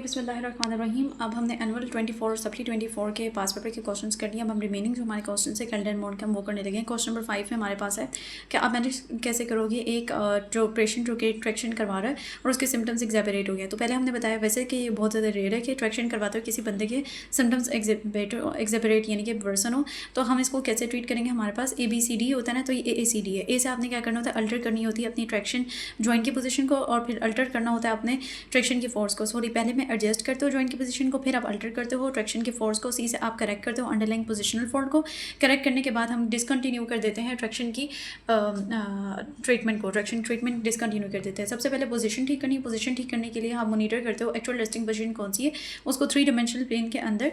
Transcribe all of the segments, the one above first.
बिस्मिल्लाहिर्रहमानिर्रहीम। अब हमने एनुअल 24 सप्ली 24 के पास पेपर के क्वेश्चंस कर लिए। अब हम रिमेनिंग जो हमारे क्वेश्चन है कैलेंडर मोड के हम वो करने लगे हैं। क्वेश्चन नंबर 5 में हमारे पास है कि आप मैनेज कैसे करोगे एक जो पेशेंट जो कि ट्रैक्शन करवा रहा है और उसके सिम्टम्स एग्जेबरेट हो गया। तो पहले हमने बताया वैसे कि ये बहुत ज़्यादा रेयर है कि ट्रैक्शन करवाते हुए किसी बंदे के सिम्टम्स एग्जेबरेट यानी कि वर्सन हो। तो हम इसको कैसे ट्रीट करेंगे। हमारे पास ABCD होता है ना, तो ये AACD है। ए से आपने क्या करना होता है, अल्टर करनी होती है अपनी ट्रैक्शन जॉइंट की पोजीशन को, और फिर अल्टर करना होता है अपने ट्रैक्शन की फोर्स को। सॉरी, पहले मैं एडजस्ट करते हो जॉइंट की पोजीशन को, फिर आप अल्टर करते हो ट्रैक्शन की फोर्स को, सी से आप करेक्ट करते हो अंडरलाइंग पोजिशनल फॉल्ट को। करेक्ट करने के बाद हम डिसकंटिन्यू कर देते हैं ट्रैक्शन की ट्रीटमेंट को, ट्रैक्शन ट्रीटमेंट डिसकंटिन्यू कर देते हैं। सबसे पहले पोजीशन ठीक करनी है। पोजीशन ठीक करने के लिए आप मॉनिटर करते हो एक्चुअल रेस्टिंग पोजीशन कौन सी है, उसको 3 डायमेंशनल प्लेन के अंदर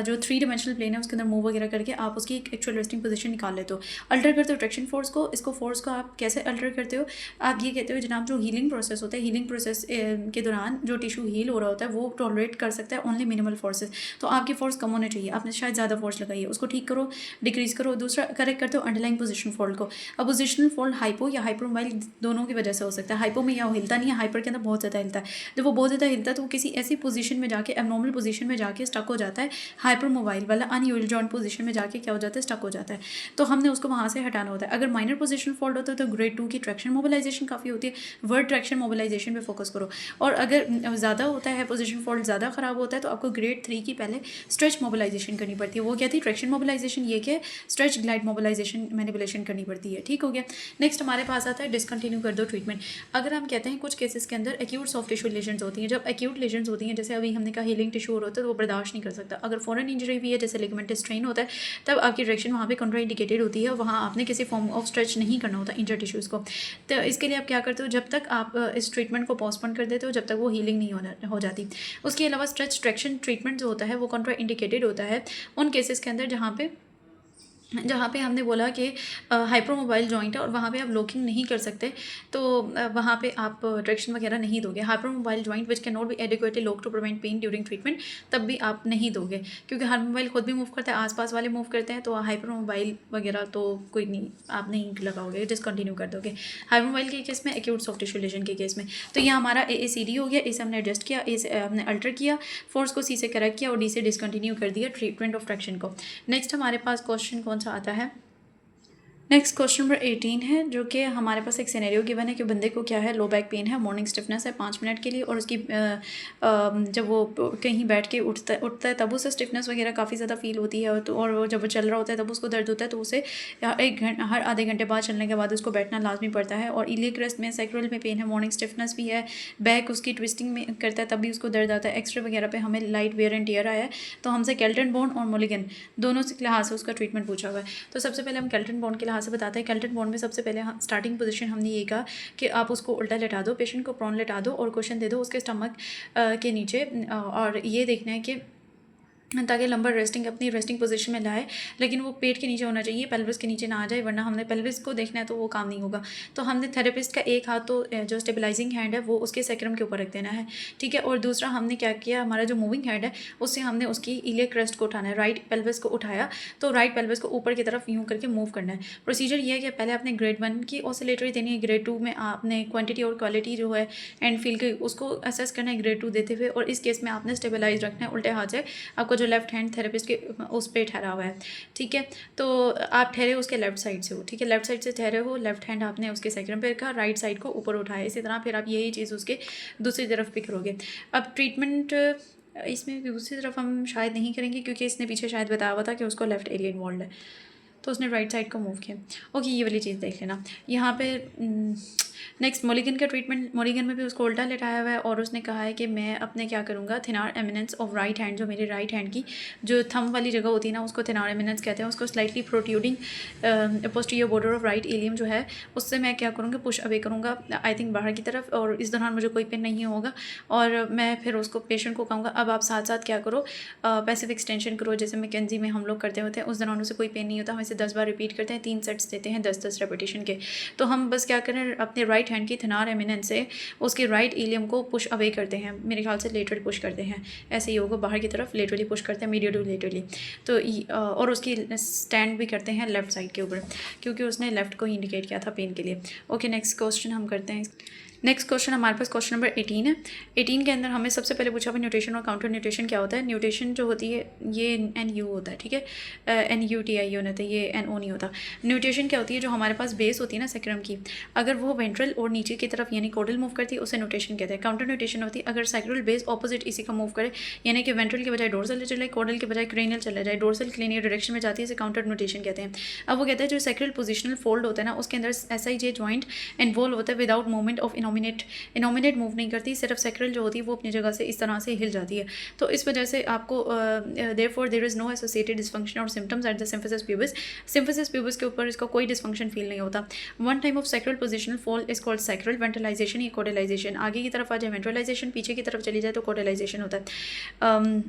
जो 3 डायमेंशनल प्लेन है उसके अंदर मूव वगैरह करके आप उसकी एक एक्चुअल रेस्टिंग पोजीशन निकाल लेते हो। अल्टर करते हो ट्रैक्शन फोर्स को। इसको फोर्स को आप कैसे अल्टर करते हो, आप ये कहते हो जनाब जो हीलिंग प्रोसेस होता है, हीलिंग प्रोसेस के दौरान जो टिश्यू हील हो रहा होता है वो टॉलरेट कर सकता है ओनली मिनिमल फोर्सेस। तो आपकी फोर्स कम होनी चाहिए, आपने शायद ज़्यादा फोर्स लगाई है, उसको ठीक करो, डिक्रीज करो। दूसरा करेक्ट करते हो अंडरलाइंग पोजीशन फोल्ड को। अब पोजीशनल फोल्ड हाइपो या हाइपरमोबाइल दोनों की वजह से हो सकता है। हाइपो में या हिलता नहीं है, हाइपर के अंदर बहुत ज़्यादा हिलता है। जब वो बहुत ज़्यादा हिलता है तो वो किसी ऐसी पोजीशन में जाके एबनॉर्मल पोजीशन में जाके स्टक हो जाता है। हाइपरमोबाइल वाला अनयूजुअल जॉइंट पोजीशन में जाके क्या हो जाता है, स्टक हो जाता है। तो हमने उसको वहाँ से हटाना होता है। अगर माइनर पोजीशन फोल्ड होता है तो ग्रेड 2 की ट्रैक्शन मोबिलाइजेशन काफ़ी होती है, वर्ड ट्रैक्शन मोबिलाइजेशन पे फोकस करो। और अगर ज़्यादा होता है पोजीशन फोल्ड ज़्यादा ख़राब होता है तो आपको ग्रेड 3 की पहले स्ट्रेच मोबिलाइजेशन करनी पड़ती है। वो क्या थी, ट्रैक्शन मोबिलाइजेशन, ये क्या स्ट्रेच ग्लाइड मोबिलाइजेशन मैनिपुलेशन करनी पड़ती है। ठीक हो गया। नेक्स्ट हमारे पास आता है डिसकंटिन्यू कर दो ट्रीटमेंट। अगर हम कहते हैं कुछ केसेस के अंदर एक्यूट सॉफ्ट टिश्यू लेजन्स होती हैं, जब एक्यूट लेजन्स होती हैं जैसे अभी हमने कहा हीलिंग टिश्यू हो रहा होता है तो वो बर्दाश्त नहीं कर सकता। अगर फॉरेन इंजरी भी है जैसे लिगामेंट स्ट्रेन होता है तब आपकी डायरेक्शन वहाँ पे कॉन्ट्राइंडिकेटेड होती है, वहाँ आपने किसी फॉर्म ऑफ स्ट्रेच नहीं करना होता इंजर टिश्यूज़ को। तो इसके लिए आप क्या करते हो, जब तक आप इस ट्रीटमेंट को पोस्टपोन कर देते हो जब तक वो हीलिंग नहीं हो जाती। उसके अलावा स्ट्रेच ट्रैक्शन ट्रीटमेंट जो होता है वो कॉन्ट्रा इंडिकेटेड होता है उन केसेस के अंदर जहाँ पे हमने बोला कि हाइपरमोबाइल जॉइंट है और वहाँ पे आप लॉकिंग नहीं कर सकते, तो वहाँ पे आप ट्रैक्शन वगैरह नहीं दोगे। Hypermobile joint which can not be adequately lock to prevent pain during treatment, तब भी आप नहीं दोगे क्योंकि हाइपरमोबाइल खुद भी मूव करता है, आसपास वाले मूव करते हैं, तो हाइपरमोबाइल वगैरह तो कोई नहीं, आप नहीं लगाओगे, डिसकंटिन्यू कर दोगे। हाइपरमोबाइल के केस में, एक्यूट सॉफ्ट टिश्यू लेजन के केस में, तो ये हमारा AACD हो गया। इसे हमने एडजस्ट किया, ए से हमने अल्टर किया, फोर्स को C से करेक्ट किया और D से डिसकंटिन्यू कर दिया ट्रीटमेंट ऑफ ट्रैक्शन को। नेक्स्ट हमारे पास क्वेश्चन कौन सा आता है, नेक्स्ट क्वेश्चन नंबर 18 है, जो कि हमारे पास एक सिनेरियो गिवन है कि बंदे को क्या है, लो बैक पेन है, मॉर्निंग स्टिफनेस है 5 मिनट के लिए, और उसकी जब वो कहीं बैठ के उठता है तब उसे स्टिफनेस वगैरह काफ़ी ज़्यादा फील होती है, तो और वो जब वो चल रहा होता है तब उसको दर्द होता है, तो उसे हर आधे घंटे बाद चलने के बाद उसको बैठना लाजमी पड़ता है। और इलियक रेस्ट में सैक्रल में पेन है, मॉर्निंग स्टिफनेस भी है, बैक उसकी ट्विस्टिंग में करता है तब भी उसको दर्द आता है। एक्सरे वगैरह पे हमें लाइट वेयर एंड टियर आया है, तो हमसे केल्टन बॉन्ड और मोलिगन दोनों से लिहाज से उसका ट्रीटमेंट पूछा हुआ है। तो सबसे पहले हम केल्टन बॉन्ड के लिहाज से बताते हैं। केल्टन बॉन्ड में सबसे पहले स्टार्टिंग पोजीशन हमने ये कहा कि आप उसको उल्टा लेटा दो, पेशेंट को प्रोन लेटा दो और क्वेश्चन दे दो उसके स्टमक के नीचे, और ये देखना है कि ताकि लंबर रेस्टिंग अपनी रेस्टिंग पोजीशन में लाए, लेकिन वो पेट के नीचे होना चाहिए, पेल्विस के नीचे ना आ जाए, वरना हमने पेल्विस को देखना है तो वो काम नहीं होगा। तो हमने थेरेपिस्ट का एक हाथ तो जो स्टेबलाइजिंग हैंड है वो उसके सैक्रम के ऊपर रख देना है, ठीक है। और दूसरा हमने क्या किया, हमारा जो मूविंग हैंड है उससे हमने उसकी इलियक क्रेस्ट को उठाना है, राइट पेल्विस को उठाया, तो राइट पेल्विस को ऊपर की तरफ यूँ करके मूव करना है। प्रोसीजर ये है कि पहले आपने ग्रेड 1 की ऑसिलेटरी देनी है, ग्रेड 2 में आपने क्वान्टिटी और क्वालिटी जो है एंड फील की उसको असेस करना है ग्रेड 2 देते हुए, और इस केस में आपने स्टेबलाइज रखना है उल्टे हाथ से, आपको जो लेफ्ट हैंड थेरेपिस्ट के उस पर ठहरा हुआ है, ठीक है। तो आप ठहरे उसके लेफ्ट साइड से हो, ठीक है, लेफ्ट साइड से ठहरे हो, लेफ्ट हैंड आपने उसके सैक्रम पे रखा, राइट साइड को ऊपर उठाया, इसी तरह फिर आप यही चीज़ उसके दूसरी तरफ भी करोगे। अब ट्रीटमेंट इसमें दूसरी तरफ हम शायद नहीं करेंगे क्योंकि इसने पीछे शायद बताया हुआ था कि उसको लेफ्ट एरिया इन्वॉल्व है, तो उसने राइट साइड को मूव किया। ओके, ये वाली चीज़ देख लेना। यहाँ पे नेक्स्ट मोलिगन का ट्रीटमेंट, मोलिगन में भी उसको उल्टा लेटाया हुआ है और उसने कहा है कि मैं अपने क्या करूँगा, थिनार एमिनेंस ऑफ राइट हैंड, जो मेरे राइट हैंड की जो थंब वाली जगह होती है ना उसको थिनार एमिनेंस कहते हैं, उसको slightly protruding posterior border of right ilium जो है उससे मैं क्या करूँगा, पुश अवे करूँगा आई थिंक बाहर की तरफ, और इस दौरान मुझे कोई पेन नहीं होगा। और मैं फिर उसको पेशेंट को कहूँगा अब आप साथ साथ क्या करो, पैसिव एक्सटेंशन करो, जैसे मैकेंजी में हम लोग करते होते हैं, उस दौरान उसे कोई पेन नहीं होता, हम इसे 10 बार रिपीट करते हैं, 3 सेट्स देते हैं 10-10 रेपिटेशन के। तो हम बस क्या करें, अपने राइट हैंड की थिनार एमिनेंस से उसके राइट एलियम को पुश अवे करते हैं, मेरे ख्याल से लेटरली पुश करते हैं, ऐसे ही होगा, बाहर की तरफ लेटरली पुश करते हैं, मीडियल टू लेटरली। तो और उसकी स्टैंड भी करते हैं लेफ्ट साइड के ऊपर क्योंकि उसने लेफ्ट को इंडिकेट किया था पेन के लिए। ओके, नेक्स्ट क्वेश्चन हम करते हैं। नेक्स्ट क्वेश्चन हमारे पास क्वेश्चन नंबर 18 है। 18 के अंदर हमें सबसे पहले पूछा भाई न्यूट्रिशन और काउंटर न्यूट्रिशन क्या होता है। न्यूट्रिशन जो होती है ये NU होता है, ठीक है, NUTI होता है, ये NO नहीं होता। न्यूट्रिशन क्या होती है, जो हमारे पास बेस होती है ना सैक्रम की, अगर वो वेंट्रल और नीचे की तरफ यानी कोडल मूव करती है उसे न्यूट्रिशन कहते हैं। काउंटर न्यूट्रिशन होती है अगर सैक्रल बेस ऑपोजिट इसी का मूव करे, यानी कि वेंट्रल के बजाय डोर्सल चले, कोडल के बजाय क्रेनियल चला जाए, डोर्सल क्रेनियल डायरेक्शन में जाती है, इसे काउंटर न्यूट्रिशन कहते हैं। अब वो कहते हैं जो सैक्रल पोजिशनल फोल्ड होता है ना उसके अंदर SIJ जॉइंट इन्वॉल्व होता है without movement of innominate move नहीं करती, सिर्फ सैक्रल जो होती है वो अपनी जगह से इस तरह से हिल जाती है। तो इस वजह से आपको therefore there is no associated dysfunction और symptoms at the symphysis pubis. Symphysis pubis के ऊपर इसका कोई डिसफंक्शन फील नहीं होता। One time of sacral positional fault is called sacral ventralization या कोडलाइजेशन। आगे की तरफ आ जाए वेंट्रलाइजेशन, पीछे की तरफ चली जाए तो कोडलाइजेशन होता है,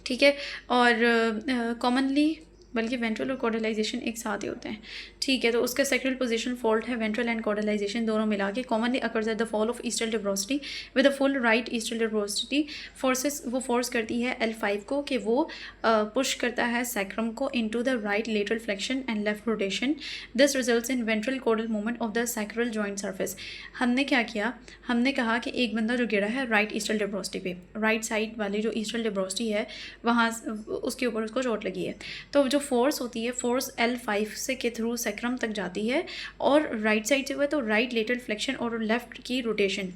ठीक है। और कॉमनली बल्कि वेंट्रल और कोडलाइजेशन एक साथ ही होते हैं, ठीक है। तो उसका सैक्रल पोजीशन फॉल्ट है, वेंट्रल एंड कोडलाइजेशन दोनों मिला के। Commonly occurs at the fall of eastern डिब्रोसिटी with a full right eastern डिब्रोसिटी। फोर्सेस वो फोर्स करती है L5 को कि वो पुश करता है सैक्रम को into the right lateral flexion and left rotation. This results in ventral codal movement of the sacral joint surface. हमने क्या किया, हमने कहा कि एक बंदा जो गिरा है राइट ईस्टर्न डिब्रोसिटी पे, राइट साइड वाली जो ईस्टर्न डिब्रोसिटी है वहाँ उसके ऊपर उसको चोट लगी है। तो जो फोर्स होती है, फोर्स L5 से के थ्रू सैक्रम तक जाती है और राइट साइड से हुआ तो राइट लेटरल फ्लेक्शन और लेफ्ट की रोटेशन,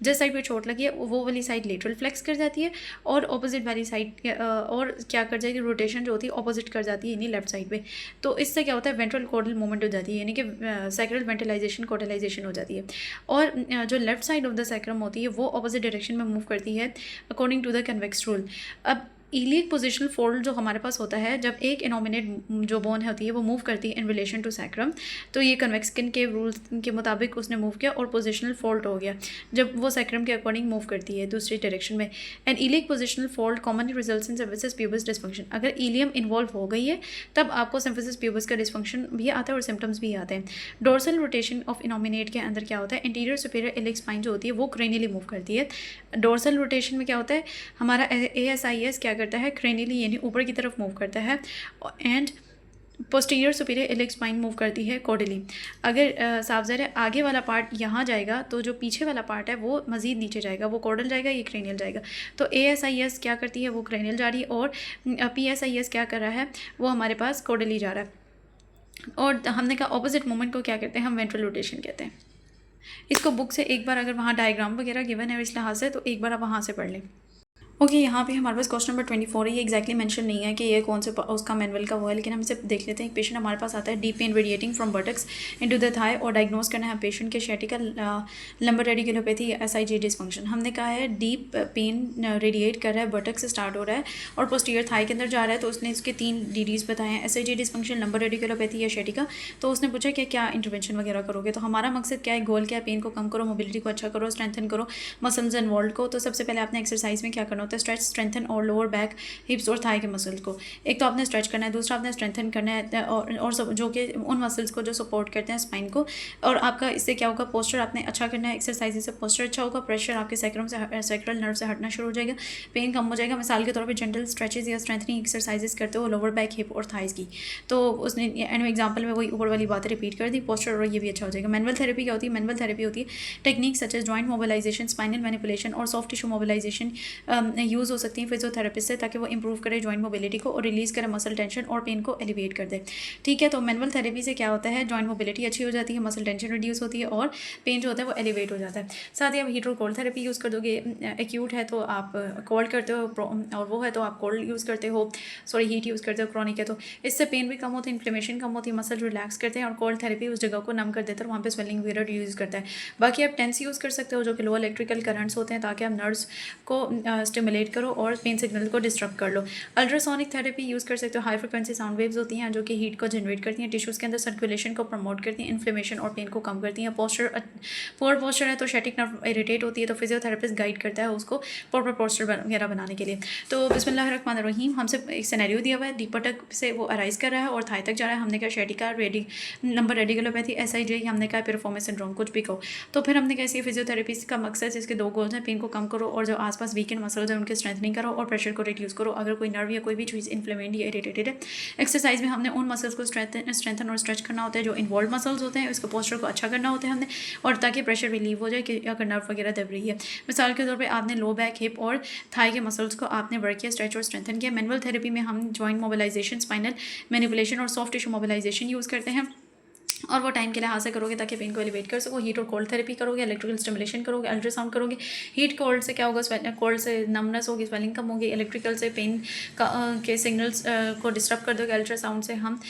जिस साइड पे चोट लगी है वो वाली साइड लेटरल फ्लेक्स कर जाती है और ऑपोजिट वाली साइड और क्या कर जाएगी, रोटेशन जो होती है ऑपोजिट कर जाती है यानी लेफ्ट साइड पे। तो इससे क्या होता है, वेंट्रल कोडल मूवमेंट हो जाती है, यानी कि सैक्रल वेंट्रलाइजेशन कोडलाइजेशन हो जाती है। और जो left side of the sacrum होती है वो ऑपोजिट डायरेक्शन में मूव करती है according to the convex rule. अब इलियक पोजिशनल फोल्ड जो हमारे पास होता है, जब एक इनोमिनेट जो बोन होती है वो मूव करती है इन रिलेशन टू सैक्रम, तो ये कन्वेक्स स्किन के रूल्स के मुताबिक उसने मूव किया और पोजिशनल फोल्ड हो गया जब वो सैक्रम के अकॉर्डिंग मूव करती है दूसरी डायरेक्शन में। And iliac positional fold commonly results in symphysis pubis dysfunction. अगर इलियम इन्वॉल्व हो गई है तब आपको सिम्फिसिस प्यूबिस का डिसफंक्शन भी आता है और सिम्टम्स भी आते हैं। डोर्सल रोटेशन ऑफ इनोमिनेट के अंदर क्या होता है, इंटीरियर सुपीरियर इलियक स्पाइन जो होती है वो क्रेनियली मूव करती है। डोर्सल रोटेशन में क्या होता है, हमारा ASIS क्या करता है, क्रेनियली यानी ऊपर की तरफ मूव करता है and posterior superior iliac spine move करती है कोडली। अगर साफजर है आगे वाला पार्ट यहाँ जाएगा तो जो पीछे वाला पार्ट है वो मज़ीद नीचे जाएगा, वो कोडल जाएगा, ये क्रेनियल जाएगा। तो ASIS क्या करती है, वो क्रेनियल जा रही है और PSIS क्या कर रहा है, वो हमारे पास कोडली जा रहा है। और हमने कहा ऑपोजिट मूवमेंट को क्या कहते हैं, हम वेंट्रल रोटेशन कहते हैं। इसको बुक से एक बार अगर वहाँ डायग्राम वगैरह गिवन है इस लिहाज से तो एक बार आप वहाँ से पढ़ लें। ओके, यहाँ पे हमारे पास क्वेश्चन नंबर 24 है। ये एक्जैक्टली मेंशन नहीं है कि ये कौन से उसका मैनुअल का वो है, लेकिन हम इसे देख लेते हैं। एक पेशेंट हमारे पास आता है, deep pain radiating from buttocks into the thigh, और डायग्नोज करना है पेशेंट के शैटिका लंबर रेडिकुलोपैथी या SIJ डिसफंक्शन। हमने कहा है डीप पेन रेडिएट कर रहा है, बटक से स्टार्ट हो रहा है और पोस्टीरियर थाई के अंदर जा रहा है। तो उसने इसके 3 DDs बताए हैं, SIJ डिसफंक्शन, लंबर रेडिकुलोपैथी या शैटिका। तो उसने पूछा कि क्या इंटरवेंशन वगैरह करोगे। तो हमारा मकसद क्या है, गोल क्या है, पेन को कम करो, मोबिलिटी को अच्छा करो, स्ट्रेंथन करो मसल्स इन्वॉल्व को। तो सबसे पहले आपने एक्सरसाइज में क्या करना होता है, स्ट्रेच स्ट्रेंथन और लोअर बैक, हिप्स और थाई के मसल्स को। एक तो आपने स्ट्रेच करना है, दूसरा आपने स्ट्रेंथन करना है और सब जो कि उन मसल्स को जो सपोर्ट करते हैं स्पाइन को। और आपका इससे क्या होगा, पोस्चर आपने अच्छा करना है, एक्सरसाइज से पोस्चर अच्छा होगा, प्रेशर आपके सैक्रल नर्व से हटना शुरू हो जाएगा, पेन कम हो जाएगा। मिसाल के तौर पर जेंटल स्ट्रेचेज या स्ट्रेंथनिंग एक्सरसाइजेस करते हो लोअर बैक, हिप और थाइज की। तो उसने एग्जाम्पल में वही ऊपर वाली बातें रिपीट कर दी, पोस्चर और ये भी अच्छा हो जाएगा। मैनुअल थेरेपी क्या होती है, मैनुअल थेरेपी होती है technique such as joint mobilization, spinal manipulation और सॉफ्ट टिश्यू मोबिलाइजेशन यूज़ हो सकती है फिजियोथेरेपिस्ट से, ताकि वो इंप्रूव करे जॉइंट मोबिलिटी को और रिलीज़ करे मसल टेंशन और पेन को एलिवेट कर दे। ठीक है, तो मैनुअल थेरेपी से क्या होता है, जॉइंट मोबिलिटी अच्छी हो जाती है, मसल टेंशन रिड्यूस होती है और पेन जो होता है वो एलिवेट हो जाता है। साथ ही आप हीट और कोल्ड थेरेपी यूज़ कर दोगे। एक्यूट है तो आप कोल्ड करते हो और वो है तो आप कोल्ड यूज़ करते हो, सॉरी हीट यूज़ करते हो। क्रॉनिक है तो इससे पेन भी कम होती है, इन्फ्लेमेशन कम होती है, मसल रिलैक्स करते हैं। और कोल्ड थेरेपी उस जगह को नम कर देता है, वहाँ पे स्वेलिंग वगैरह यूज़ करता है। बाकी आप टेंस यूज़ कर सकते हो जो कि लो इलेक्ट्रिकल करंट्स होते हैं, ताकि आप नर्व्स को स्टिमुलेट करो और पेन सिग्नल को डिस्टर्ब कर लो। अल्ट्रासोनिक थेरेपी यूज़ कर सकते हो, हाई फ्रिक्वेंसी साउंड वेव्स होती हैं जो कि हीट को जनरेट करती हैं, टिश्यूज़ के अंदर सर्कुलेशन को प्रमोट करती हैं, इन्फ्लेमेशन और पेन को कम करती हैं। पुअर पोस्चर है तो शैटिक नर्व इरिटेट होती है, तो फिजियोथेरेपिस्ट गाइड करता है उसको प्रॉपर पोस्चर वगैरह बनाने के लिए। तो बिस्मिल्लाहिर्रहमानिर्रहीम, हमसे एक सिनेरियो दिया हुआ है, डीप बटक से वो अराइज कर रहा है और थाई तक जा रहा है। हमने कहा शैटिका लंबर रेडिकुलोपैथी, SIJ, हमने कहा पिरिफॉर्मिस सिंड्रोम, कुछ भी कहो। तो फिर हमने कहा इसकी फिजियोथेरेपी का मकसद, इसके 2 गोल्स हैं, पेन को कम करो और जो आसपास वीकेंड मसल्स हैं है उनके स्ट्रेंथनिंग करो और प्रेशर को रिड्यूस करो अगर कोई नर्व या कोई भी चीज़ इन्फ्लेमेंट या इरिटेटेड है। एक्सरसाइज में हमने उन मसल्स को स्ट्रेंथन और स्ट्रेच करना होता है जो इन्वॉल्व मसल्स होते हैं, उसके पोस्चर को अच्छा करना होता है हमने, और ताकि प्रेशर रिलीव हो जाए कि अगर नर्व वगैरह दब रही है। मिसाल के तौर पे आपने लो बैक, हिप और थाई के मसल्स को आपने वर्क किया, स्ट्रेच और स्ट्रेंथन किया। मैनुअल थेरेपी में हम जॉइंट मोबिलाइजेशन, स्पाइनल मैनिपुलेशन और सॉफ्ट टिश्यू मोबिलाइजेशन यूज़ करते हैं, और वो टाइम के लिहाज से करोगे ताकि पेन को एलिवेट कर सको। हीट और कोल्ड थेरेपी करोगे, इलेक्ट्रिकल स्टिमुलेशन करोगे, अल्ट्रासाउंड करोगे। हीट कोल्ड से क्या होगा, कोल्ड से नमनेस होगी, स्वेलिंग कम होगी। इलेक्ट्रिकल से पेन के सिग्नल्स को डिस्टर्ब कर दोगे। अल्ट्रासाउंड से हम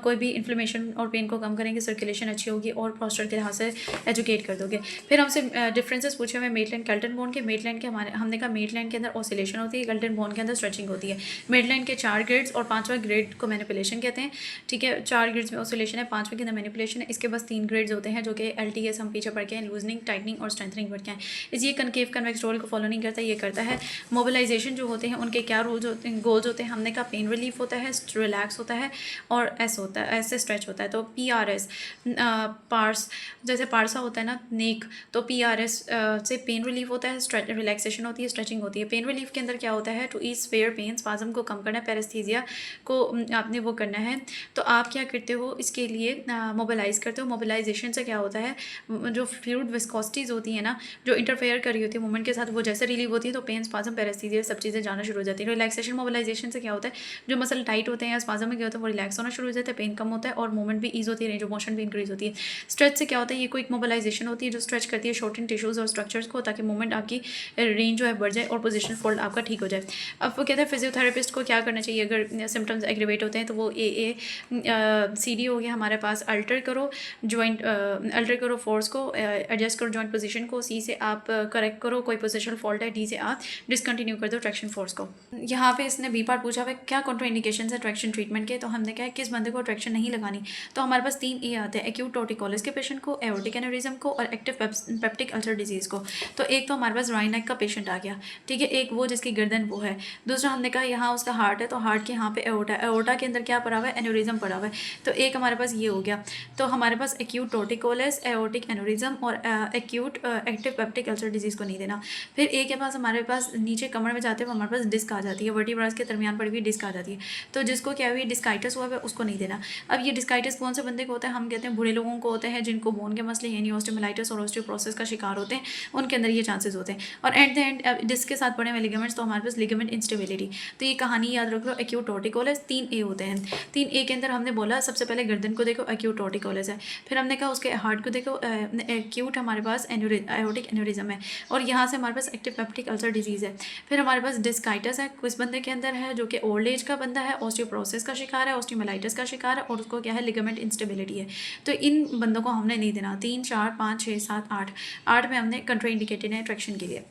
कोई भी इन्फ्लेमेशन और पेन को कम करेंगे, सर्कुलेशन अच्छी होगी और पोस्चर के लिहाज से एजुकेट कर दोगे। फिर हमसे डिफरेंसेस पूछे हुए मेटलैंड केल्टन बोन के। मेटलैंड के हमने कहा मेटलैंड के अंदर ऑसिलेशन होती है, केल्टन बोन के अंदर स्ट्रेचिंग होती है। मेटलैंड के 4 ग्रेड्स और 5वां ग्रेड को मैनिपुलेशन कहते हैं, ठीक है। 4 ग्रेड्स में ऑसिलेशन है, 5वें के अंदर मैनिपुलेशन है। इसके बस 3 ग्रेड्स होते हैं जो कि LTS हम पीछे पढ़ के हैं, लूजनिंग, टाइटनिंग और स्ट्रेंथनिंग पढ़ के हैं। ये कनकेव कन्वेक्स रोल को फॉलो नहीं करता, ये करता है मोबिलाइजेशन जो होते हैं उनके क्या रूल्स होते हैं, गोल्स होते हैं। हमने कहा पेन रिलीफ होता है, रिलैक्स होता है और एस होता है, ऐसे स्ट्रेच होता है। तो PRS पार्स, जैसे पार्सा होता है ना नेक, तो PRS से पेन रिलीफ होता है, रिलैक्सेशन होती है, स्ट्रेचिंग होती है। पेन रिलीफ के अंदर क्या होता है, to ease their pain, spasm को कम करना है, पैरेस्थीसिया को आपने वो करना है। तो आप क्या करते हो इसके लिए, मोबिलाइज करते हो। मोबिलाइजेशन से क्या होता है, जो फ्लूइड विस्कोसिटीज़ होती है ना, जो इंटरफेयर कर रही होती है मूवमेंट के साथ, वो जैसे रिलीव होती है तो पेन, स्पाज्म, पैरेस्थीसिया सब चीज़ें जाना शुरू हो जाती है। रिलैक्सेशन मोबिलाइजेशन से क्या होता है, जो मसल टाइट होते हैं या स्पाज्म में क्या होता है वो रिलैक्स होना शुरू हो जाता है, पेन कम होता है और मूवमेंट भी ईज होती है, रेंज ऑफ मोशन भी इंक्रीज होती है। स्ट्रेच से क्या होता है, ये कोई एक मोबिलाइजेशन होती है जो स्ट्रेच करती है शॉर्टन टिश्यूज़ और स्ट्रक्चर्स को, ताकि मूवमेंट आपकी रेंज जो है बढ़ जाए और पोजिशन फोल्ड आपका ठीक हो जाए। अब वो कहते हैं फिजियोथेरेपिस्ट को क्या करना चाहिए अगर सिम्टम्स एग्रीवेट होते हैं, तो वो CD हो गया हमारे पास, अल्टर करो जॉइंट, अल्टर करो फोर्स को, एडजस्ट करो जॉइंट पोजीशन को। C से आप करेक्ट करो कोई पोजिशनल फॉल्ट है, D से आप डिसकंटिन्यू कर दो ट्रैक्शन फोर्स को। यहाँ पे इसने B पार्ट पूछा हुआ है क्या कॉन्ट्राइंडिकेशन है ट्रैक्शन ट्रीटमेंट के, तो हमने क्या है किस बंदे को ट्रैक्शन नहीं लगानी, तो हमारे पास 3 A आते हैं, एक्यूट टॉर्टिकोलिस के पेशेंट को, एओर्टिक एनेरिज्म को और एक्टिव पेप्टिक अल्सर डिजीज़ को। तो एक तो हमारे पास राइनेक का पेशेंट आ गया, ठीक है, एक वो जिसकी गर्दन वो है। दूसरा हमने कहा यहाँ उसका हार्ट है, तो हार्ट के यहाँ पे एओर्टा है, एओर्टा के अंदर क्या पड़ा हुआ है, एनेरिज्म पड़ा हुआ है। तो एक हमारे पास ये हो गया। तो हमारे पास एक्यूट टॉर्टिकोलिस, एओर्टिक एनेरिज्म और acute active peptic ulcer disease को नहीं देना। फिर एक के पास हमारे पास नीचे कमर में जाते हुए हमारे पास डिस्क आ जाती है, वर्टिब्रास के दरमियान पड़ी हुई डिस्क आ जाती है, तो जिसको क्या हुई डिस्काइटिस हुआ है उसको नहीं देना। अब ये डिस्काइटिस कौन से बंदे को होता है, हम कहते हैं बूढ़े लोगों को होते हैं जिनको बोन के मसले यानी ऑस्टियोमाइलाइटिस और ऑस्टियोपोरोसिस का शिकार होते हैं, उनके अंदर ये चांसेस होते हैं। और एट द एंड डिस्क के साथ पड़े हुए लिगामेंट्स, तो हमारे पास लिगामेंट इंस्टेबिलिटी। तो ये कहानी याद रख लो, एक्यूट टॉर्टिकोलिस 3 A होते हैं। 3 A के अंदर हमने बोला सबसे पहले गर्दन को देखो, एक्यूट टॉर्टिकोलिस है। फिर हमने कहा उसके हार्ट को देखो, एक्यूट हमारे पास एओर्टिक एनेरिज्म है, और यहाँ से हमारे पास एक्टिव पेप्टिक अल्सर डिजीज़ है। फिर हमारे पास डिस्काइटिस है, किस बंदे के अंदर है, जो कि ओल्ड एज का बंदा है, ऑस्टियोपोरोसिस का शिकार है, ऑस्टियोमाइलाइटिस का शिकार है, और उसको क्या है लिगामेंट इंस्टेबिलिटी है। तो इन बंदों को हमने नहीं देना। 3, 4, 5, 6, 7, 8 में हमने कंट्राइंडिकेटेड है ट्रैक्शन के लिए।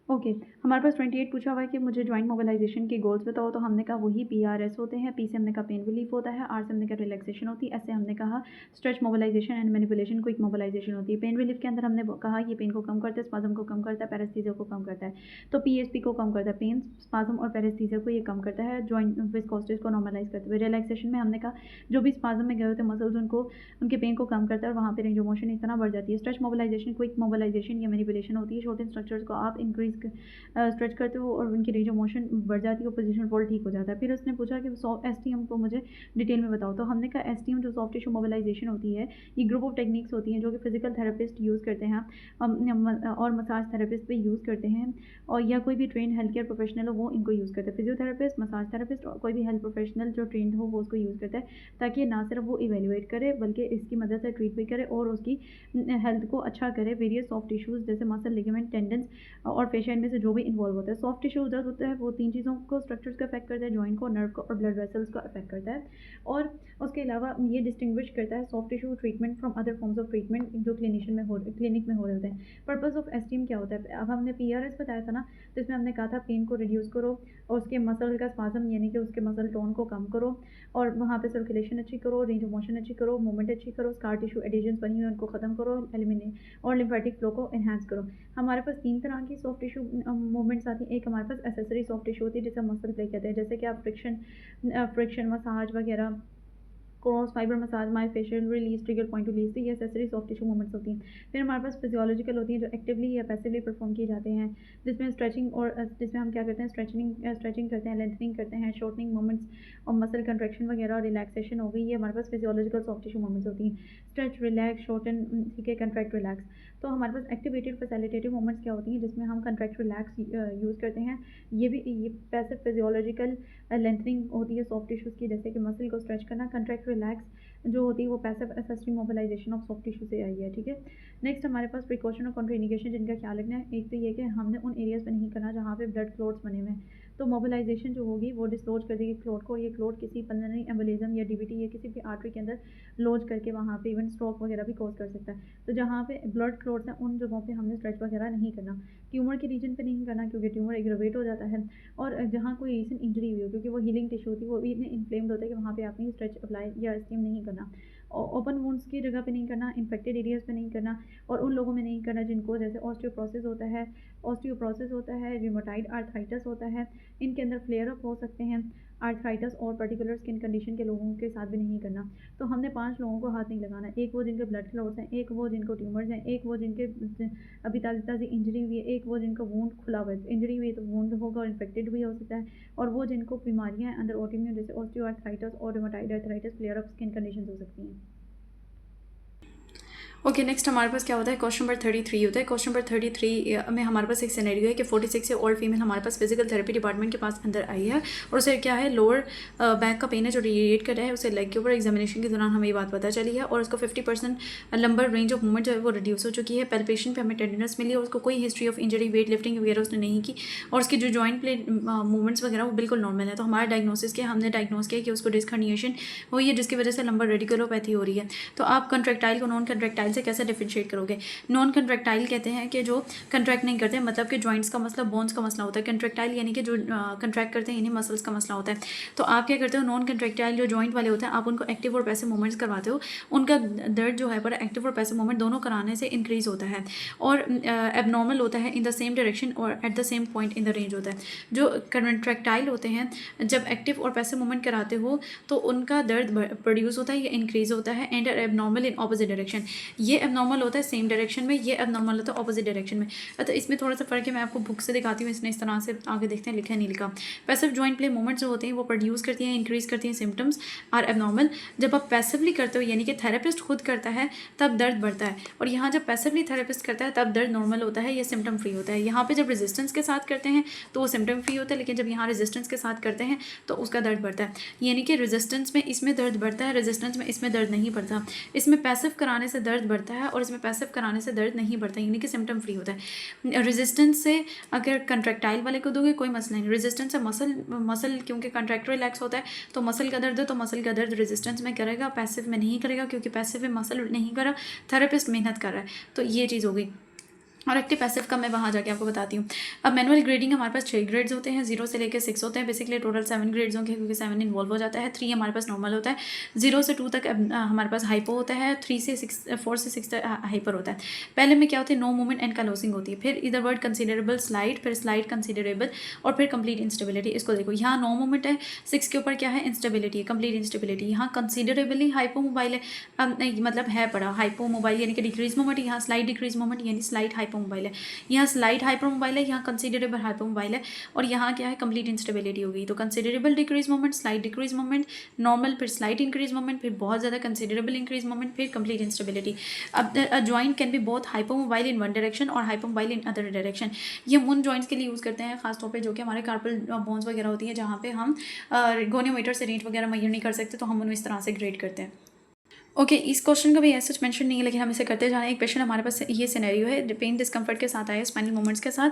ओके हमारे पास 28 पूछा हुआ है कि मुझे जॉइंट मोबिलाइजेशन के गोल्स बताओ, तो हमने कहा वही PRS होते हैं। P से हमने कहा पेन रिलीफ होता है, R से हमने कहा रिलैक्सेशन होती है, S से हमने कहा stretch mobilization and manipulation, quick mobilization होती है। पेन रिलीफ के अंदर हमने कहा ये पेन को कम करता है, स्पाज्म को कम करता है, पैरेस्थीसिया को कम करता है। तो PSP को कम करता है, पेन, स्पाज्म और पैरेस्थीसिया को ये कम करता है, जॉइंट विस्कोसिटीज को नॉर्मलाइज करते हुए। रिलैक्सेशन में हमने कहा जो भी स्पाज्म में गए होते मसल्स उनको उनके पेन को कम करता है और वहाँ पे रेंज ऑफ मोशन इस तरह बढ़ जाती है। स्ट्रेच मोबिलाइजेशन क्विक मोबिलाइजेशन या मैनिपुलेशन होती है, शॉर्ट स्ट्रक्चर्स को आप इंक्रीज स्ट्रेच करते हो और उनकी रेंज ऑफ मोशन बढ़ जाती है और पोजीशन फोल्ड ठीक हो जाता है। फिर उसने पूछा कि STM को मुझे डिटेल में बताओ, तो हमने कहा STM जो सॉफ्ट टिश्यू मोबिलाइजेशन होती है, ये ग्रुप ऑफ टेक्निक्स होती हैं जो कि फिजिकल थेरेपिस्ट यूज़ करते हैं और मसाज थेरेपिस्ट भी यूज़ करते हैं, और या कोई भी ट्रेन हेल्थ केयर प्रोफेशनल हो वो इनको यूज़ करते हैं। फिजियोथेरेपिस्ट, मसाज थेरेपिस्ट और कोई भी हेल्थ प्रोफेशनल जो ट्रेंड हो वो उसको यूज़ करता है, ताकि ना सिर्फ वो इवेल्युएट करे बल्कि इसकी मदद से ट्रीट भी करे और उसकी हेल्थ को अच्छा करे। वेरियस सॉफ्ट टिश्यूज़ जैसे मसल, लिगामेंट, टेंडन्स और फेशिया में से जो भी इन्वॉल्व होता है। सॉफ्ट टिश्यू दर्द होता है वो 3 चीज़ों को, स्ट्रक्चर्स को अफेक्ट करता है, जॉइंट को, नर्व को और ब्लड वेसल्स को अफेक्ट करता है। और उसके अलावा ये डिस्टिंग्विश करता है soft tissue treatment from other forms of treatment जो क्लिनिक में हो रहे होते हैं। पर्पस ऑफ STM क्या होता है, अब हमने PRS बताया था ना, तो इसमें हमने कहा था पेन को रिड्यूस करो और उसके मसल का स्पाज्म यानी कि उसके मसल टोन को कम करो और वहाँ पे सर्कुलेशन अच्छी करो, रेंज ऑफ मोशन अच्छी करो, मूवमेंट अच्छी करो, स्कार टिश्यू एडिशंस बनी हुई उनको ख़त्म करो, एलिमिनेट और लिम्फेटिक फ्लो को एनहांस करो। हमारे पास 3 तरह की सॉफ्ट टिश्यू मूवमेंट्स आती हैं। एक हमारे पास एसेसरी सॉफ्ट टिश्यू होती है जिसे मसल प्ले कहते हैं, जैसे कि आप फ्रिक्शन मसाज वगैरह cross fibre massage, myofascial release, trigger point release, तो ये एक्सेसरी सॉफ्ट टिश्यू मूवमेंट्स होती हैं। फिर हमारे पास फिजियोलॉजिकल होती हैं जो एक्टिवली या पैसिवली परफॉर्म किए जाते हैं, जिसमें स्ट्रेचिंग और जिसमें हम क्या करते हैं, स्ट्रेचिंग करते हैं, लेंथनिंग करते हैं, शॉर्टनिंग मूवमेंट्स और मसल कंट्रैक्शन वगैरह और रिलैक्सेशन हो गई, ये हमारे पास फिजियोलॉजिकल सॉफ्ट टिश्यू मूवमेंट्स होती हैं। स्ट्रेच, रिलैक्स, शॉर्टन, ठीक है, कंट्रैक्ट, रिलैक्स। तो हमारे पास एक्टिवेटेड फैसिलिटेटिव मूवमेंट्स क्या होती हैं जिसमें हम कंट्रैक्ट, रिलैक्स यूज़ करते हैं। ये पैसिव फिजियोलॉजिकल लेंथनिंग होती है सॉफ्ट टिश्यूज़ की, जैसे कि मसल को स्ट्रेच करना। कंट्रैक्ट, रिलैक्स जो होती है वो passive assistive mobilization of soft tissue से आई है, ठीक है। नेक्स्ट हमारे पास प्रिकॉशन और कॉन्ट्राइंडिकेशन जिनका ख्याल रखना है। एक तो ये कि हमने उन एरियाज़ पे नहीं करना जहाँ पे ब्लड क्लॉट्स बने हुए हैं, तो मोबिलाइजेशन जो होगी वो डिसलॉज कर देगी क्लॉट को, ये क्लॉट किसी पल्मोनरी एम्बोलिज्म या डीवीटी या किसी भी आर्टरी के अंदर लॉज करके वहाँ पे इवन स्ट्रोक वगैरह भी कॉज कर सकता है। तो जहाँ पे ब्लड क्लॉट्स हैं उन जगहों पे हमने स्ट्रेच वगैरह नहीं करना, ट्यूमर के रीजन पे नहीं करना क्योंकि ट्यूमर एग्रेवेट हो जाता है, और जहाँ कोई रीजन इंजरी हुई हो क्योंकि वो हीलिंग टिश्यू होती है वो भी इतने इन्फ्लेम्ड होता है कि वहाँ पे आपने स्ट्रेच अप्लाई या स्टीम नहीं करना। ओपन वुंड्स की जगह पे नहीं करना, इन्फेक्टेड एरियाज़ पे नहीं करना, और उन लोगों में नहीं करना जिनको जैसे ऑस्टियोप्रोसिस होता है, रियोमेटॉइड आर्थराइटिस होता है, इनके अंदर फ्लेयर अप हो सकते हैं, आर्थराइटिस और पर्टिकुलर स्किन कंडीशन के लोगों के साथ भी नहीं करना। तो हमने 5 लोगों को हाथ नहीं लगाना, एक वो जिनके ब्लड क्लॉट्स हैं, एक वो जिनको ट्यूमर्स हैं, एक वो जिनके अभी ताज़ी इंजरी हुई है, एक वो जिनको वूंड खुला हुआ है, इंजरी हुई है तो वूंड होगा और इन्फेक्टेड भी हो सकता है, और वो जिनको बीमारियाँ हैं अंदर ऑटोइम्यून जैसे ऑस्टियोआर्थराइटिस और rheumatoid arthritis, flare up skin condition हो सकती हैं। ओके, नेक्स्ट हमारे पास क्या होता है, क्वेश्चन नंबर 33 होता है। क्वेश्चन नंबर 33 में हमारे पास एक सिनेरियो है कि 46 से ओल्ड फीमेल हमारे पास फिजिकल थेरेपी डिपार्टमेंट के पास अंदर आई है, और उसे क्या है, लोअर बैक का पेन है जो रेडिएट कर रहा है, उसे लेग के ऊपर एग्जामिनेशन के दौरान हमें ये बात पता चली है, और उसको 50% लंबर रेंज ऑफ मूवमेंट जो है वो रिड्यूस हो चुकी है। पैल्पेशन पे हमें टेंडरनेस मिली, और उसको कोई history of injury, weight lifting वगैरह उसने नहीं की, और उसकी जो जॉइंट प्लेन मूवमेंट्स वगैरह वो बिल्कुल नॉर्मल है। तो हमारा डायग्नोसिस किया, हमने डायग्नोस किया कि उसको डिस्क हर्निएशन हुई है जिसकी वजह से लंबर रेडिकुलोपैथी हो रही है। तो आप कंट्रैक्टाइल को नॉन कंट्रैक्टाइल से कैसे डिफरेंशिएट करोगे? नॉन कंट्रैक्टाइल कहते हैं कि जो कंट्रैक्ट नहीं करते, मतलब कि जॉइंट्स का मसला, बोन्स का मसला होता है। कंट्रैक्टाइल यानी कि जो कंट्रैक्ट करते हैं, यानी मसल्स का मसला होता है। तो आप क्या करते हो, नॉन कंट्रैक्टाइल जो जॉइंट वाले होते हैं आप उनको एक्टिव और पैसिव मूवमेंट्स करवाते हो, उनका दर्द जो है पर एक्टिव और पैसिव मूवमेंट दोनों कराने से इंक्रीज होता है, और एबनॉर्मल होता है इन द सेम डायरेक्शन और at the same point in the range होता है। जो कंट्रैक्टाइल होते हैं जब एक्टिव और पैसिव मूवमेंट कराते हो तो उनका दर्द प्रोड्यूस होता है या इंक्रीज होता है, and abnormal in opposite direction. ये एबनॉर्मल होता है सेम डायरेक्शन में, ये एबनॉर्मल होता है ऑपोजिट डायरेक्शन में। तो इसमें थोड़ा सा फर्क है, मैं आपको बुक से दिखाती हूँ, इसने इस तरह से आगे देखते हैं लिखा नहीं लिखा। पैसिव जॉइंट प्ले मूवमेंट्स जो होते हैं वो प्रोड्यूस करती हैं, इंक्रीज करती हैं सिम्टम्स आर एबनॉर्मल। जब आप पैसिवली करते हो यानी कि थेरेपिस्ट खुद करता है तब दर्द बढ़ता है, और यहाँ जब पैसिवली थेरेपिस्ट करता है तब दर्द नॉर्मल होता है, ये सिम्टम फ्री होता है। यहाँ पे जब रेजिस्टेंस के साथ करते हैं तो वो सिम्टम फ्री होता है, लेकिन जब यहाँ रेजिस्टेंस के साथ करते हैं तो उसका दर्द बढ़ता है। यानी कि रेजिस्टेंस में इसमें दर्द बढ़ता है, रेजिस्टेंस में इसमें दर्द नहीं बढ़ता। इसमें पैसिव कराने से दर्द बढ़ता है और इसमें पैसिव कराने से दर्द नहीं बढ़ता, यानी कि सिम्टम फ्री होता है। रेजिस्टेंस से अगर कंट्रैक्टाइल वाले को दोगे कोई मसला नहीं, रेजिस्टेंस से मसल क्योंकि कंट्रैक्ट रिलैक्स होता है तो मसल का दर्द है, तो मसल का दर्द रेजिस्टेंस में करेगा, पैसिव में नहीं करेगा, क्योंकि पैसिव में मसल नहीं कर रहा, थेरेपिस्ट मेहनत कर रहा है। तो ये चीज़ हो गई। और एक्टिव पैसिव का मैं वहाँ जाके आपको बताती हूँ। अब मैनुअल ग्रेडिंग हमारे पास 6 ग्रेड्स होते हैं, 0 से लेकर 6 होते हैं। बेसिकली टोटल 7 ग्रेड्स होंगे क्योंकि 7 इन्वॉल्व हो जाता है। 3 हमारे पास नॉर्मल होता है, 0 से 2 तक हमारे पास हाइपो होता है, 4 से 6 तक हाइपर होता है। पहले में क्या होती है, नो मूवमेंट एंड कलोसिंग होती है, फिर इधर वर्ड कंसिडरेबल, स्लाइड, फिर स्लाइड कंसिडरेबल, और फिर कंप्लीट इंस्टेबिलिटी। इसको देखो, यहाँ नो मूवमेंट है, 6 के ऊपर क्या है, इंस्टेबिलिटी है, कंप्लीट इंस्टेबिलिटी। यहाँ कंसिडरेबली हाइपो मोबाइल है, मतलब है पड़ा हाइपो मोबाइल यानी कि डिक्रीज मूवमेंट, यहाँ स्लाइड डिक्रीज मूवमेंट यानी स्लाइड हाइपो मोबाइल है, यहाँ स्लाइड हाइपर मोबाइल है, यहाँ कंसिडरेबल हाइपर मोबाइल है, और यहाँ क्या है, कंप्लीट इंस्टेबिलिटी हो गई। तो considerable decrease movement, slight decrease movement, normal, फिर स्लाइड इंक्रीज मूवमेंट, फिर बहुत ज़्यादा कंसिडरेबल इंक्रीज मूवमेंट, फिर कंप्लीट इंस्टेबिलिटी। अब joint can be both hypermobile in one direction और hypermobile in other direction. ये उन जॉइंट्स के लिए यूज़ करते हैं खासतौर पर जो कि हमारे कार्पल बोन्स वगैरह होती है, जहाँ पे हम गोनियोमीटर से रेंज वगैरह मेजर नहीं कर सकते, तो हम उन्हें इस तरह से ग्रेड करते हैं। ओके, इस क्वेश्चन का भी ऐसा मेंशन नहीं है, लेकिन हम इसे करते जा रहे हैं। एक क्वेश्चन हमारे पास ये सिनेरियो है, पेन डिस्कम्फर्ट के साथ आया, स्पाइनल मूवमेंट्स के साथ,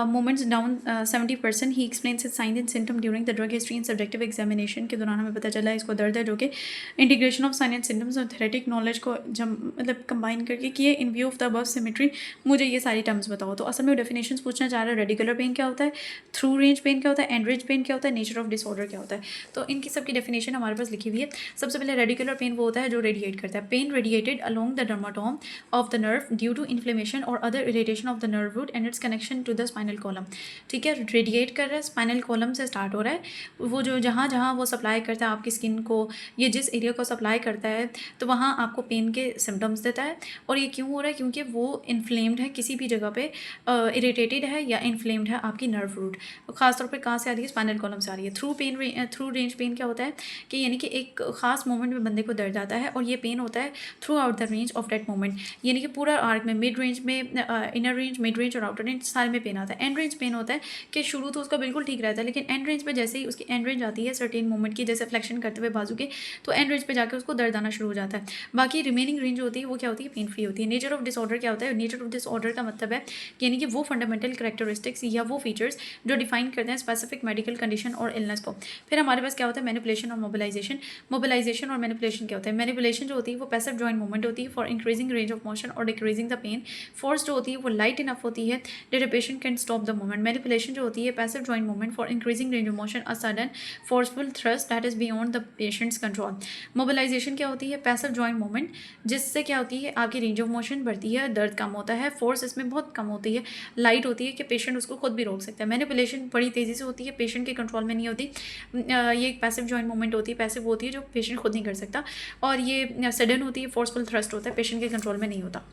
मूवमेंट्स डाउन 70%। ही explains his sign and symptom during the drug history and subjective examination के दौरान हमें पता चला इसको दर्द है, जो कि integration of sine and symptoms और थेरेटिक नॉलेज को जब मतलब कंबाइन करके किए इन view of the above symmetry. मुझे ये सारी टर्म्स बताओ। तो असल में डेफिनेशन पूछना चाह रहा है, रेडिकुलर पेन क्या होता है, थ्रू रेंज पेन क्या होता है, एंड रेंज पेन क्या होता है, नेचर ऑफ डिसऑर्डर क्या होता है। तो इनकी सबकी डेफिनेशन हमारे पास लिखी हुई है। सबसे पहले रेडिकुलर पेन वो होता है जो रेडिएट करता है। Pain radiated along the dermatome of the nerve due to inflammation और other irritation of the nerve root and its connection to the spinal column. ठीक है, रेडिएट कर रहा है, स्पाइनल कॉलम से स्टार्ट हो रहा है, वो जो जहाँ जहाँ वो सप्लाई करता है आपकी स्किन को, ये जिस एरिया को सप्लाई करता है तो वहाँ आपको पेन के सिम्टम्स देता है। और ये क्यों हो रहा है? क्योंकि वो इन्फ्लेम्ड है किसी भी जगह पे, इरिटेटेड है या इन्फ्लेम्ड है आपकी नर्व रूट। खासतौर पे कहाँ से आ रही है? स्पाइनल कॉलम से आ रही है। थ्रू रेंज पेन क्या होता है कि यानी कि एक खास मोमेंट में बंदे को दर्द आता है और ये पेन होता है through out the range of that moment, यानी कि पूरा आर्क में, मिड रेंज में, इनर रेंज, मिड रेंज और आउटर रेंज सारे में पेन आता है। एंड रेंज पेन होता है कि शुरू तो उसका बिल्कुल ठीक रहता है, लेकिन एंड रेंज पे जैसे ही उसकी एंड रेंज आती है सर्टेन मोमेंट की, जैसे फ्लेक्शन करते हुए बाजू के, तो एंड रेंज पे जाकर उसको दर्द आना शुरू हो जाता है। बाकी रिमेनिंग रेंज होती है वो क्या होती है? पेन फ्री होती है। नेचर ऑफ डिसऑर्डर क्या होता है? नेचर ऑफ डिसऑर्डर का मतलब है यानी कि वो फंडामेंटल कैरेक्टरिस्टिक्स या वो फीचर्स जो डिफाइन करते हैं स्पेसिफिक मेडिकल कंडीशन और इलनेस को। फिर हमारे पास क्या होता है? मैनिपुलेशन और मोबिलाइजेशन। मोबिलाइजेशन और मैनिपुलेशन क्या होता है? मैनिपुलेशन जो होती है वो पैसिव जॉइंट मूवमेंट होती है for increasing range of motion और डिक्रीजिंग द पेन। फोर्स जो होती है वो लाइट इनफ होती है that the patient can stop the movement. Manipulation जो होती है passive joint movement for increasing range of motion, a sudden forceful thrust that is beyond the patient's control. Mobilization क्या होती है? पैसिव जॉइंट मूवमेंट जिससे क्या होती है आपकी रेंज ऑफ मोशन बढ़ती है, दर्द कम होता है, फोर्स इसमें बहुत कम होती है, लाइट होती है कि पेशेंट उसको खुद भी रोक सकता है। मैनिपुलेशन बड़ी तेज़ी से होती है, पेशेंट के कंट्रोल में नहीं होती। ये एक पैसिव जॉइंट मूवमेंट होती है, पैसिव होती है जो पेशेंट खुद नहीं कर सकता, और ये सडन होती है, फोर्सफुल थ्रस्ट होता है, पेशेंट के कंट्रोल में नहीं होता।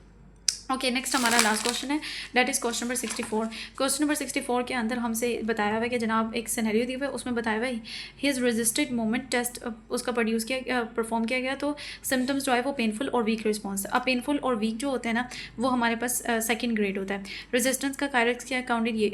ओके, नेक्स्ट हमारा लास्ट क्वेश्चन है, that is question number 64। Question number 64 के अंदर हमसे बताया हुआ है कि जनाब एक सिनेरियो दी हुआ है, उसमें बताया हुआ है हिज रेजिस्टेड मोमेंट टेस्ट उसका प्रोड्यूस किया, परफॉर्म किया गया, तो सिम्टम्स जो है वो पेनफुल और वीक रिस्पॉन्स। अब पेनफुल और वीक जो होते हैं ना वो हमारे पास सेकंड ग्रेड होता है। रेजिस्टेंस का कैरेक्टर क्या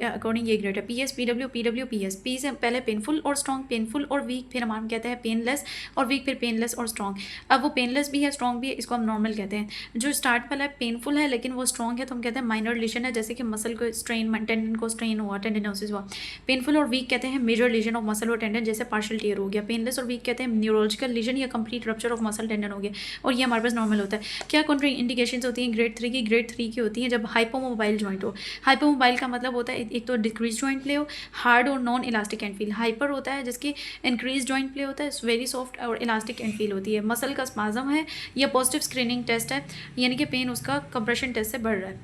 अकॉर्डिंग ये ग्रेड है, P S, P W, P W, P S. P से पहले पेनफुल और स्ट्रॉन्ग, पेनफुल और वीक, फिर हम कहते हैं पेनलेस और वीक, फिर पेनलेस और स्ट्रॉन्ग। अब वो पेनलेस भी है, स्ट्रॉन्ग भी है, इसको हम नॉर्मल कहते हैं। जो स्टार्ट वाला है पेनफुल है लेकिन वो स्ट्रॉन्ग है तो हम कहते हैं माइनर लीजन है, जैसे कि मसल को स्ट्रेन, टेंडन को स्ट्रेन हुआ, टेंडिनोसिस हुआ। पेनफुल और वीक कहते हैं मेजर लीजन ऑफ मसल और टेंडन, जैसे पार्शियल टीयर हो गया। पेनलेस और वीक कहते हैं न्यूरोलॉजिकल लीजन या complete rupture of muscle tendon हो गया, और ये हमारे पास नॉर्मल होता है। क्या कॉन्ट्रा इंडिकेशंस होती हैं ग्रेड 3 की? ग्रेड 3 की होती हैं जब हाइपोमोबाइल जॉइंट हो। हाइपोमोबाइल का मतलब होता है एक तो डिक्रीज जॉइंट प्ले हो, हार्ड और non elastic and feel. Hyper होता है जिसकी इंक्रीज जॉइंट प्ले होता है, वेरी सॉफ्ट और इलास्टिक एंड फील होती है। मसल का स्पाज्म है या पॉजिटिव स्क्रीनिंग टेस्ट है, यानी कि पेन उसका कंप्रेशन टेस्ट से बढ़ रहा है।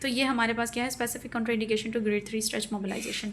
तो ये हमारे पास क्या है? Specific contraindication to grade 3 stretch mobilisation.